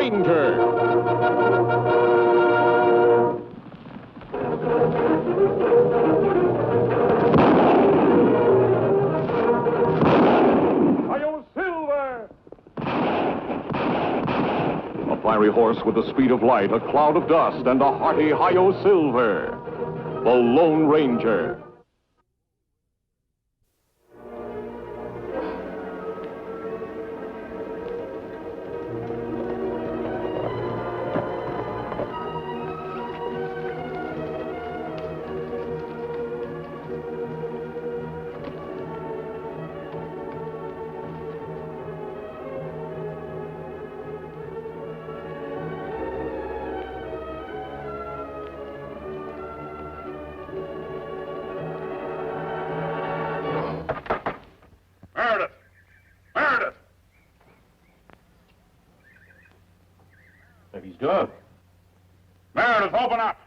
Ranger. A fiery horse with the speed of light, a cloud of dust, and a hearty Hi-Yo Silver. The Lone Ranger. Meredith! Maybe he's gone. Meredith, open up!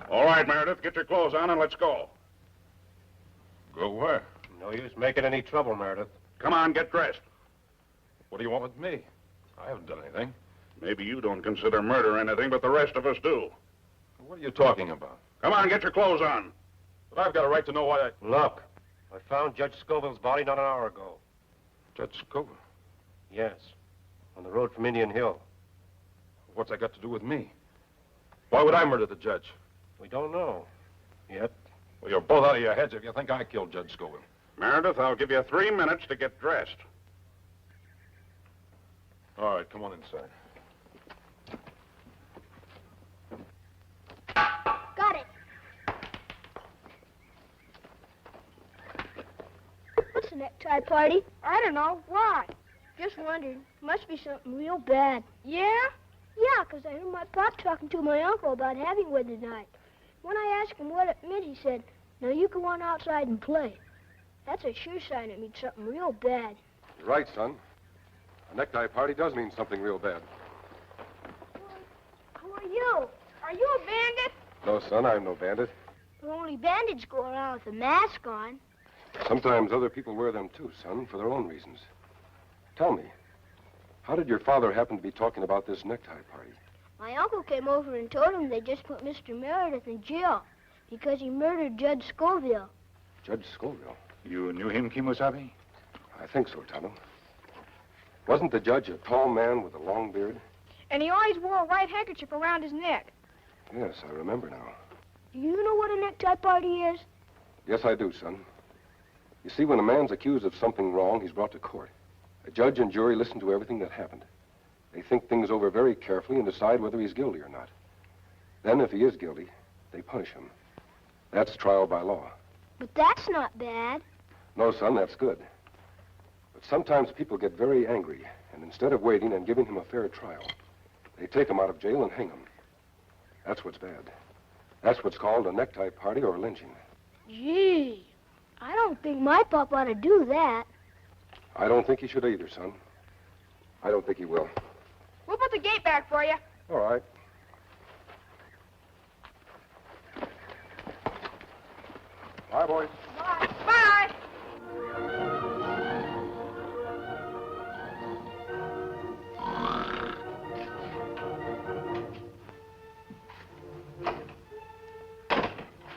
All right, Meredith, get your clothes on and let's go. Go where? No use making any trouble, Meredith. Come on, get dressed. What do you want with me? I haven't done anything. Maybe you don't consider murder anything, but the rest of us do. What are you talking about? Come on, get your clothes on. But I've got a right to know why I... Look, I found Judge Scoville's body not an hour ago. Judge Scoville? Yes, on the road from Indian Hill. What's that got to do with me? Why would I murder the judge? We don't know. Yet. Well, you're both out of your heads if you think I killed Judge Scoville. Meredith, I'll give you 3 minutes to get dressed. All right, come on inside. Got it. What's the necktie party? I don't know. Why? Just wondered. Must be something real bad. Yeah? Yeah, 'cause I heard my pop talking to my uncle about having one tonight. When I asked him what it meant, he said, "Now you go on outside and play." That's a sure sign it means something real bad. You're right, son. A necktie party does mean something real bad. Who are you? Are you a bandit? No, son, I'm no bandit. But only bandits go around with a mask on. Sometimes other people wear them too, son, for their own reasons. Tell me, how did your father happen to be talking about this necktie party? My uncle came over and told him they just put Mr. Meredith in jail because he murdered Judge Scoville. Judge Scoville? You knew him, Kemo Sabe? I think so, Tonto. Wasn't the judge a tall man with a long beard? And he always wore a white handkerchief around his neck. Yes, I remember now. Do you know what a necktie party is? Yes, I do, son. You see, when a man's accused of something wrong, he's brought to court. A judge and jury listen to everything that happened. They think things over very carefully and decide whether he's guilty or not. Then, if he is guilty, they punish him. That's trial by law. But that's not bad. No, son, that's good. But sometimes people get very angry, and instead of waiting and giving him a fair trial, they take him out of jail and hang him. That's what's bad. That's what's called a necktie party or lynching. Gee, I don't think my pop ought to do that. I don't think he should either, son. I don't think he will. We'll put the gate back for you. All right. Bye, boys. Bye. Bye.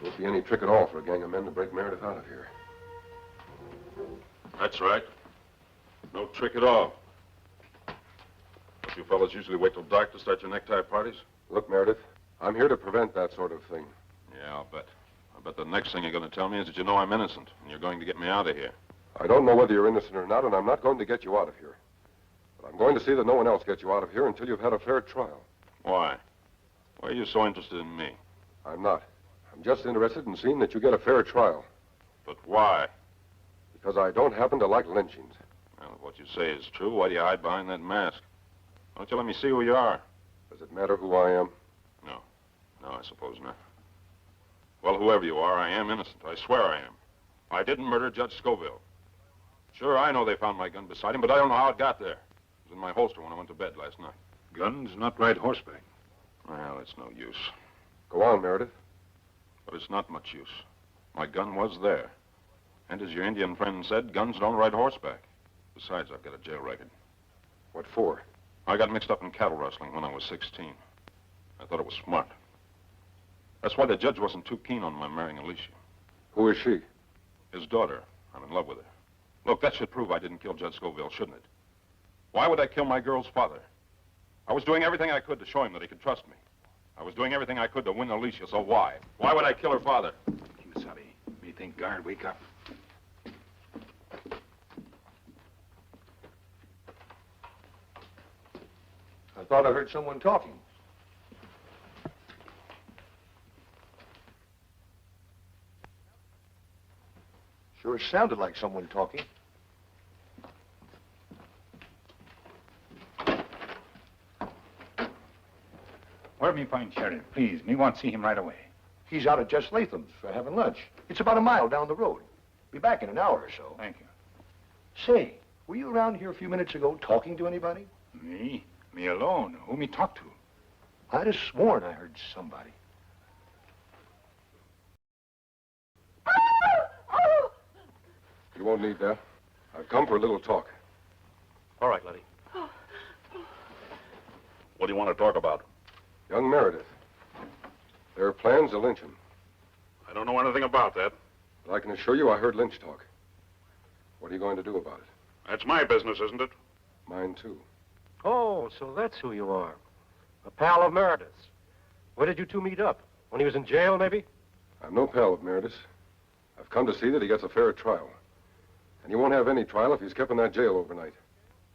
Won't be any trick at all for a gang of men to break Meredith out of here. That's right. No trick at all. Don't you fellas usually wait till dark to start your necktie parties? Look, Meredith, I'm here to prevent that sort of thing. Yeah, I'll bet. I bet the next thing you're going to tell me is that you know I'm innocent, and you're going to get me out of here. I don't know whether you're innocent or not, and I'm not going to get you out of here. But I'm going to see that no one else gets you out of here until you've had a fair trial. Why? Why are you so interested in me? I'm not. I'm just interested in seeing that you get a fair trial. But why? Because I don't happen to like lynchings. Well, if what you say is true, why do you hide behind that mask? Why don't you let me see who you are? Does it matter who I am? No. No, I suppose not. Well, whoever you are, I am innocent. I swear I am. I didn't murder Judge Scoville. Sure, I know they found my gun beside him, but I don't know how it got there. It was in my holster when I went to bed last night. Guns not ride horseback. Well, it's no use. Go on, Meredith. But it's not much use. My gun was there. And as your Indian friend said, guns don't ride horseback. Besides, I've got a jail record. What for? I got mixed up in cattle rustling when I was 16. I thought it was smart. That's why the judge wasn't too keen on my marrying Alicia. Who is she? His daughter. I'm in love with her. Look, that should prove I didn't kill Judge Scoville, shouldn't it? Why would I kill my girl's father? I was doing everything I could to show him that he could trust me. I was doing everything I could to win Alicia, so why? Why would I kill her father? Kemo Sabe, me think guard wake up. I thought I heard someone talking. Sure sounded like someone talking. Where me find Sheriff? Please, me want to see him right away. He's out at Jess Latham's for having lunch. It's about a mile down the road. Be back in an hour or so. Thank you. Say, were you around here a few minutes ago talking to anybody? Me? Me alone? Who me talk to? I'd have sworn I heard somebody. You won't need that. I've come for a little talk. All right, Letty. What do you want to talk about? Young Meredith. There are plans to lynch him. I don't know anything about that. But I can assure you I heard Lynch talk. What are you going to do about it? That's my business, isn't it? Mine, too. Oh, so that's who you are. A pal of Meredith's. Where did you two meet up? When he was in jail, maybe? I'm no pal of Meredith's. I've come to see that he gets a fair trial. And he won't have any trial if he's kept in that jail overnight.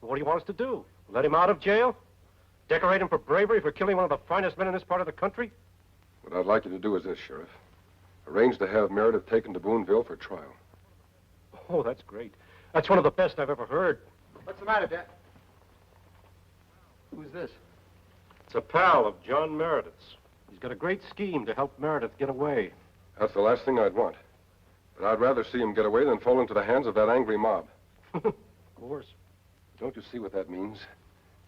What do you want us to do? Let him out of jail? Decorate him for bravery for killing one of the finest men in this part of the country? What I'd like you to do is this, Sheriff. Arrange to have Meredith taken to Boonville for trial. Oh, that's great. That's one of the best I've ever heard. What's the matter, Dad? Who's this? It's a pal of John Meredith's. He's got a great scheme to help Meredith get away. That's the last thing I'd want. But I'd rather see him get away than fall into the hands of that angry mob. Of course. Don't you see what that means?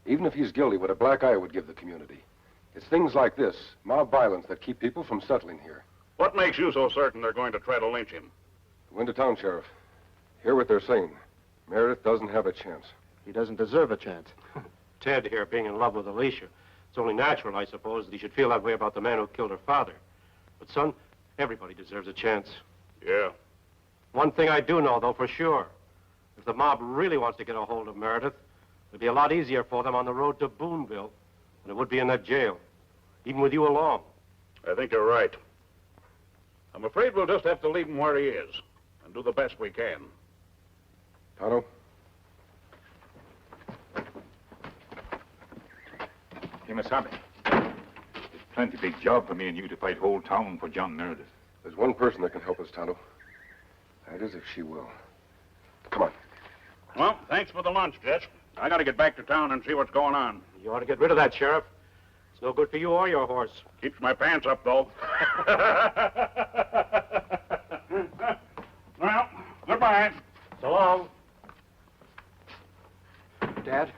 Even if he's guilty, what a black eye would give the community. It's things like this, mob violence, that keep people from settling here. What makes you so certain they're going to try to lynch him? Go into town, Sheriff. Hear what they're saying. Meredith doesn't have a chance. He doesn't deserve a chance. Ted here being in love with Alicia. It's only natural, I suppose, that he should feel that way about the man who killed her father. But, son, everybody deserves a chance. Yeah. One thing I do know, though, for sure. If the mob really wants to get a hold of Meredith, it'll be a lot easier for them on the road to Boonville than it would be in that jail, even with you along. I think you're right. I'm afraid we'll just have to leave him where he is and do the best we can. Tonto? Kemo Sabe. It's plenty big job for me and you to fight whole town for John Meredith. There's one person that can help us, Tonto. That is if she will. Come on. Well, thanks for the lunch, Jess. I gotta get back to town and see what's going on. You ought to get rid of that, Sheriff. It's no good for you or your horse. Keeps my pants up, though. Well, goodbye. So long. Dad,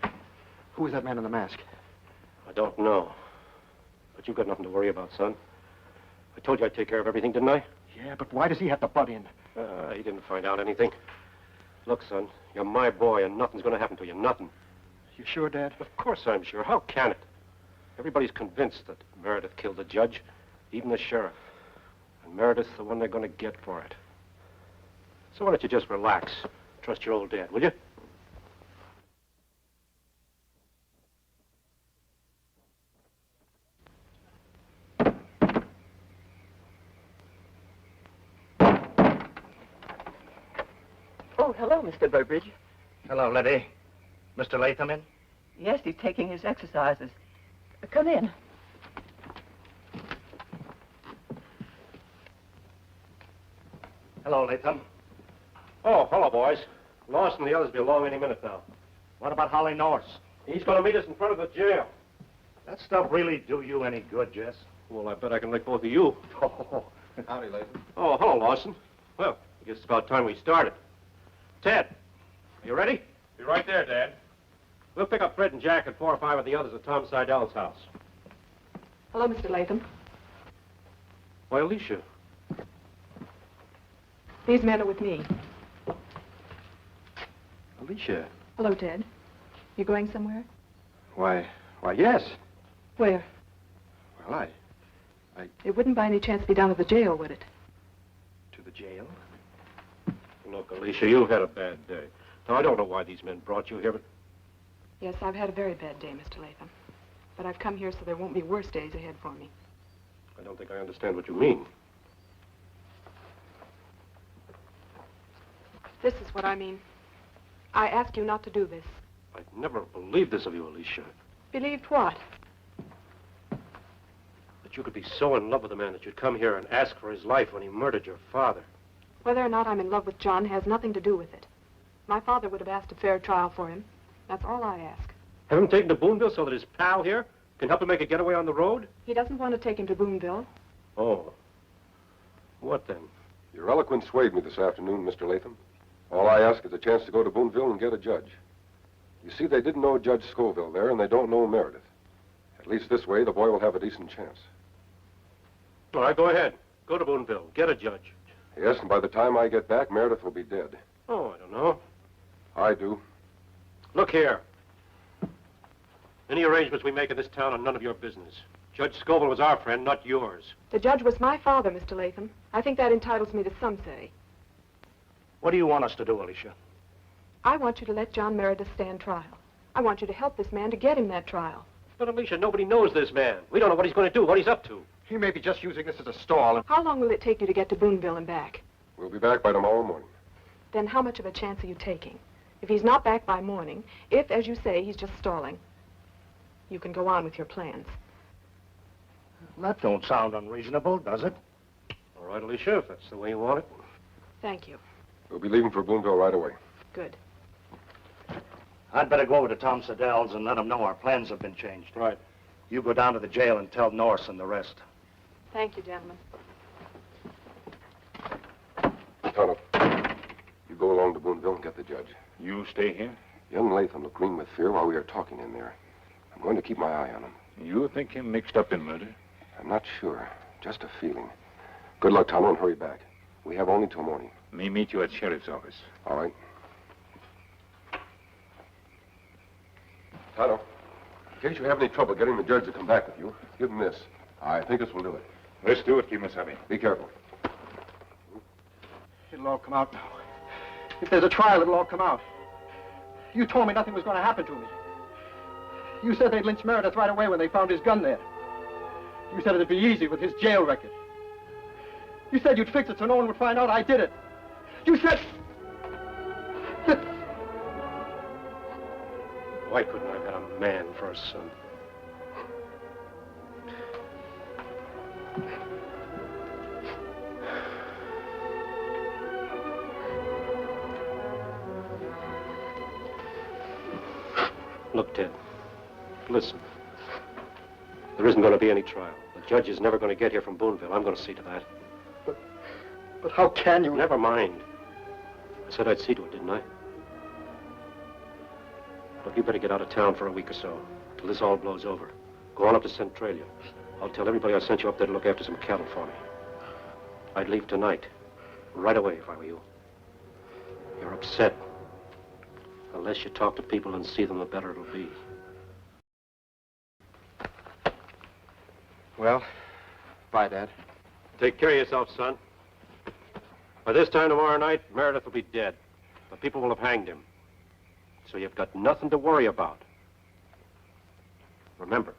who is that man in the mask? I don't know. But you've got nothing to worry about, son. I told you I'd take care of everything, didn't I? Yeah, but why does he have to butt in? He didn't find out anything. Look, son, you're my boy, and nothing's going to happen to you. Nothing. You sure, Dad? Of course I'm sure. How can it? Everybody's convinced that Meredith killed the judge, even the sheriff. And Meredith's the one they're going to get for it. So why don't you just relax? Trust your old dad, will you? Oh, hello, Mr. Burbridge. Hello, Letty. Mr. Lathem in? Yes, he's taking his exercises. Come in. Hello, Lathem. Oh, hello, boys. Lawson and the others will be along any minute now. What about Holly Norris? He's going to meet us in front of the jail. That stuff really do you any good, Jess? Well, I bet I can lick both of you. Oh, howdy, Lathem. Oh, hello, Lawson. Well, I guess it's about time we started. Ted, are you ready? Be right there, Dad. We'll pick up Fred and Jack and 4 or 5 of the others at Tom Seidel's house. Hello, Mr. Latham. Why, Alicia. These men are with me. Alicia. Hello, Ted. You going somewhere? Why, yes. Where? Well, It wouldn't by any chance be down at the jail, would it? to the jail. Look, Alicia, you've had a bad day. Now, I don't know why these men brought you here, but... Yes, I've had a very bad day, Mr. Lathem. But I've come here so there won't be worse days ahead for me. I don't think I understand what you mean. This is what I mean. I ask you not to do this. I'd never believed this of you, Alicia. Believed what? That you could be so in love with a man that you'd come here and ask for his life when he murdered your father. Whether or not I'm in love with John has nothing to do with it. My father would have asked a fair trial for him. That's all I ask. Have him taken to Boonville so that his pal here can help him make a getaway on the road? He doesn't want to take him to Boonville. Oh. What then? Your eloquence swayed me this afternoon, Mr. Lathem. All I ask is a chance to go to Boonville and get a judge. You see, they didn't know Judge Scoville there, and they don't know Meredith. At least this way, the boy will have a decent chance. All right, go ahead. Go to Boonville. Get a judge. Yes, and by the time I get back, Meredith will be dead. Oh, I don't know. I do. Look here. Any arrangements we make in this town are none of your business. Judge Scoville was our friend, not yours. The judge was my father, Mr. Lathem. I think that entitles me to some say. What do you want us to do, Alicia? I want you to let John Meredith stand trial. I want you to help this man to get him that trial. But, Alicia, nobody knows this man. We don't know what he's going to do, what he's up to. He may be just using this as a stall. How long will it take you to get to Boonville and back? We'll be back by tomorrow morning. Then how much of a chance are you taking? If he's not back by morning, if, as you say, he's just stalling, you can go on with your plans. That don't sound unreasonable, does it? All right, Alicia, if that's the way you want it. Thank you. We'll be leaving for Boonville right away. Good. I'd better go over to Tom Siddell's and let him know our plans have been changed. Right. You go down to the jail and tell Norris and the rest. Thank you, gentlemen. Tonto, you go along to Boonville and get the judge. You stay here? Young Lathem looked green with fear while we were talking in there. I'm going to keep my eye on him. You think him mixed up in murder? I'm not sure. Just a feeling. Good luck, Tonto, and hurry back. We have only till morning. Me meet you at sheriff's office. All right. Tonto, in case you have any trouble getting the judge to come back with you, give him this. I think this will do it. Let's do it, Kemo Sabe. Be careful. It'll all come out now. If there's a trial, it'll all come out. You told me nothing was going to happen to me. You said they'd lynch Meredith right away when they found his gun there. You said it'd be easy with his jail record. You said you'd fix it so no one would find out I did it. You said... Why couldn't I have had a man for a son? Look, Ted, listen. There isn't going to be any trial. The judge is never going to get here from Boonville. I'm going to see to that. But how can you... Never mind. I said I'd see to it, didn't I? Look, you better get out of town for a week or so, till this all blows over. Go on up to Centralia. I'll tell everybody I sent you up there to look after some cattle for me. I'd leave tonight. Right away, if I were you. You're upset. The less you talk to people and see them, the better it'll be. Well, bye, Dad. Take care of yourself, son. By this time tomorrow night, Meredith will be dead. The people will have hanged him. So you've got nothing to worry about. Remember.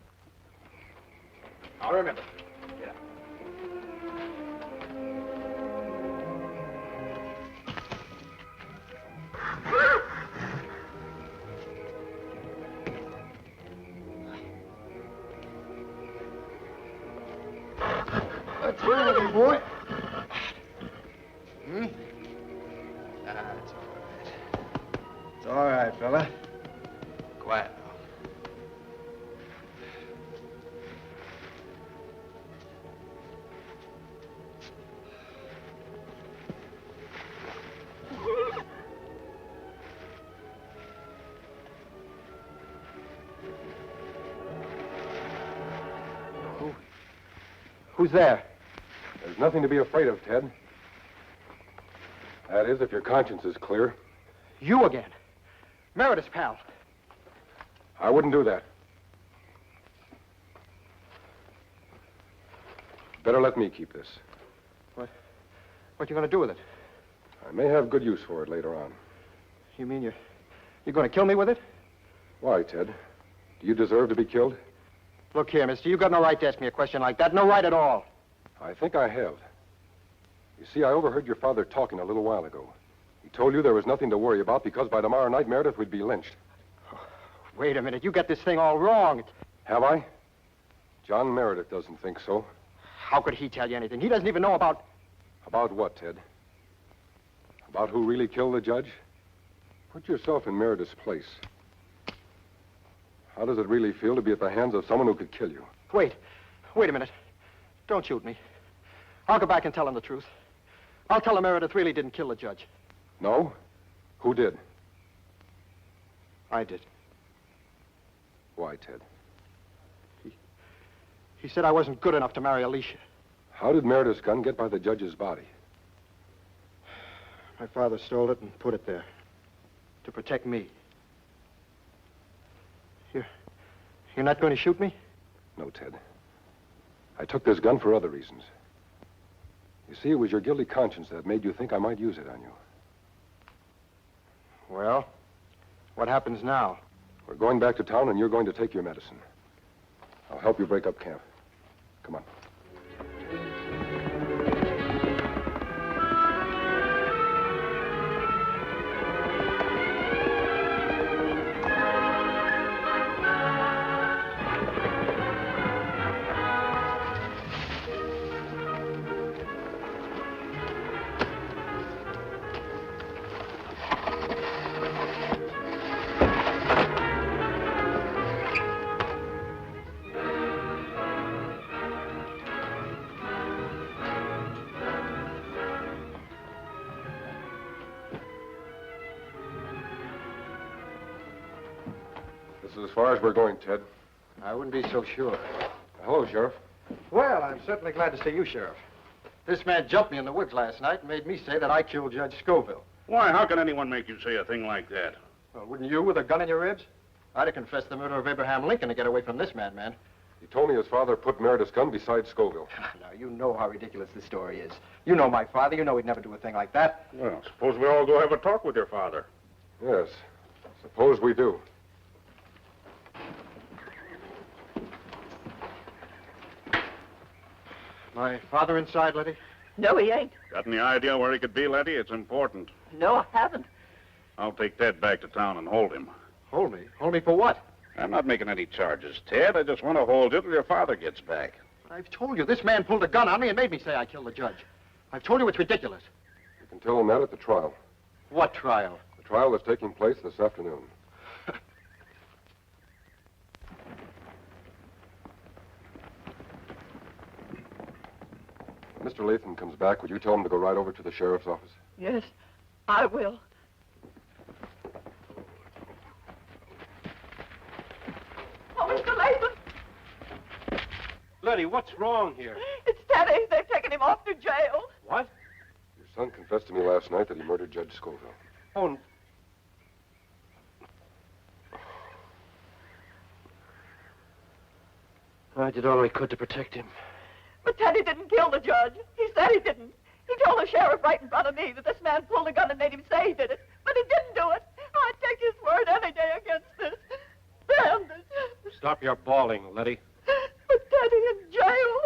I'll remember. Yeah. That's right, little boy. Hmm? It's all right. It's all right, fella. Quiet now. Who's there? There's nothing to be afraid of, Ted. That is, if your conscience is clear. You again. Meredith's pal. I wouldn't do that. Better let me keep this. What you gonna do with it? I may have good use for it later on. You mean you're gonna kill me with it? Why, Ted? Do you deserve to be killed? Look here, mister, you got no right to ask me a question like that. No right at all. I think I have. You see, I overheard your father talking a little while ago. He told you there was nothing to worry about because by tomorrow night Meredith would be lynched. Wait a minute, you got this thing all wrong. Have I? John Meredith doesn't think so. How could he tell you anything? He doesn't even know about... About what, Ted? About who really killed the judge? Put yourself in Meredith's place. How does it really feel to be at the hands of someone who could kill you? Wait a minute. Don't shoot me. I'll go back and tell him the truth. I'll tell him Meredith really didn't kill the judge. No? Who did? I did. Why, Ted? He said I wasn't good enough to marry Alicia. How did Meredith's gun get by the judge's body? My father stole it and put it there. To protect me. You're not going to shoot me? No, Ted. I took this gun for other reasons. You see, it was your guilty conscience that made you think I might use it on you. Well, what happens now? We're going back to town and you're going to take your medicine. I'll help you break up camp. Come on. As far as we're going, Ted. I wouldn't be so sure. Hello, Sheriff. Well, I'm certainly glad to see you, Sheriff. This man jumped me in the woods last night and made me say that I killed Judge Scoville. Why, how can anyone make you say a thing like that? Well, wouldn't you with a gun in your ribs? I'd have confessed the murder of Abraham Lincoln to get away from this madman. He told me his father put Meredith's gun beside Scoville. Now, you know how ridiculous this story is. You know my father. You know he'd never do a thing like that. Well, suppose we all go have a talk with your father. Yes. Suppose we do. My father inside, Letty? No, he ain't. Got any idea where he could be, Letty? It's important. No, I haven't. I'll take Ted back to town and hold him. Hold me? Hold me for what? I'm not making any charges, Ted. I just want to hold you till your father gets back. I've told you, this man pulled a gun on me and made me say I killed the judge. I've told you it's ridiculous. You can tell him that at the trial. What trial? The trial that's taking place this afternoon. When Mr. Lathem comes back, would you tell him to go right over to the sheriff's office? Yes, I will. Oh, Mr. Lathem. Letty, what's wrong here? It's Teddy. They've taken him off to jail. What? Your son confessed to me last night that he murdered Judge Scoville. Oh, I did all I could to protect him. But Teddy didn't kill the judge. He said he didn't. He told the sheriff right in front of me that this man pulled a gun and made him say he did it. But he didn't do it. I'd take his word any day against this. Bandit. Stop your bawling, Letty. But Teddy in jail.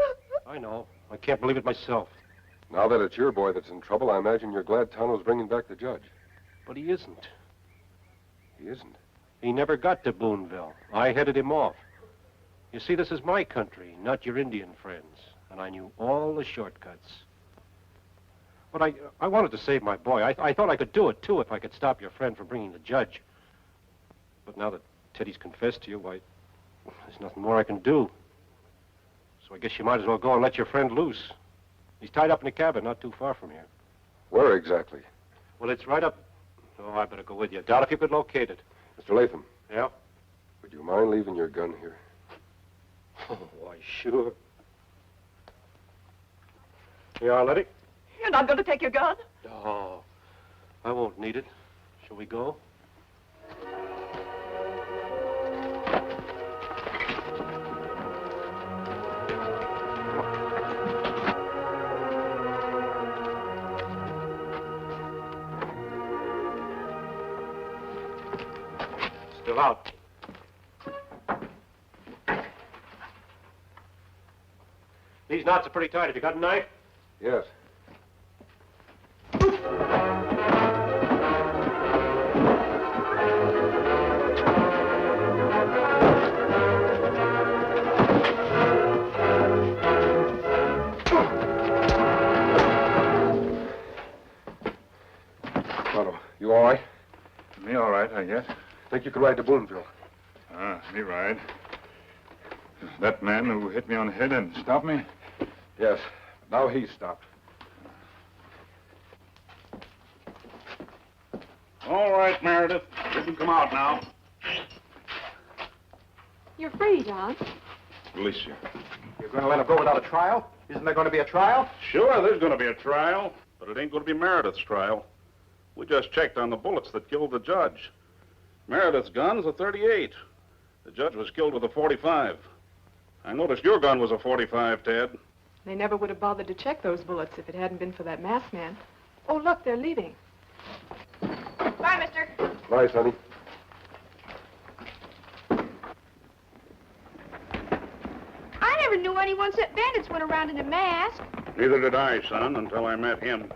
I know. I can't believe it myself. Now that it's your boy that's in trouble, I imagine you're glad Tonto's bringing back the judge. But he isn't. He isn't. He never got to Boonville. I headed him off. You see, this is my country, not your Indian friends. And I knew all the shortcuts. But I wanted to save my boy. I thought I could do it, too, if I could stop your friend from bringing the judge. But now that Teddy's confessed to you, why, there's nothing more I can do. So I guess you might as well go and let your friend loose. He's tied up in a cabin not too far from here. Where exactly? Well, it's right up... Oh, I better go with you. Doubt if you could locate it. Mr. Lathem. Yeah? Would you mind leaving your gun here? Oh, why, sure. You are, Letty? You're not going to take your gun? No, I won't need it. Shall we go? Still out. These knots are pretty tight. Have you got a knife? Yes. Tonto, you all right? Me all right, I guess. Think you could ride to Boonville? Me right. That man who hit me on the head and stopped me? Yes. Now he's stopped. All right, Meredith. You can come out now. You're free, John. Alicia. You're going to let him go without a trial? Isn't there going to be a trial? Sure, there's going to be a trial, but it ain't going to be Meredith's trial. We just checked on the bullets that killed the judge. Meredith's gun's a .38. The judge was killed with a .45. I noticed your gun was a .45, Ted. They never would have bothered to check those bullets if it hadn't been for that masked man. Oh, look, they're leaving. Bye, mister. Bye, Sonny. I never knew anyone said bandits went around in a mask. Neither did I, son, until I met him.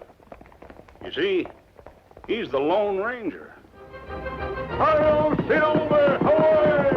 You see, he's the Lone Ranger. Hi-yo, Silver! Away!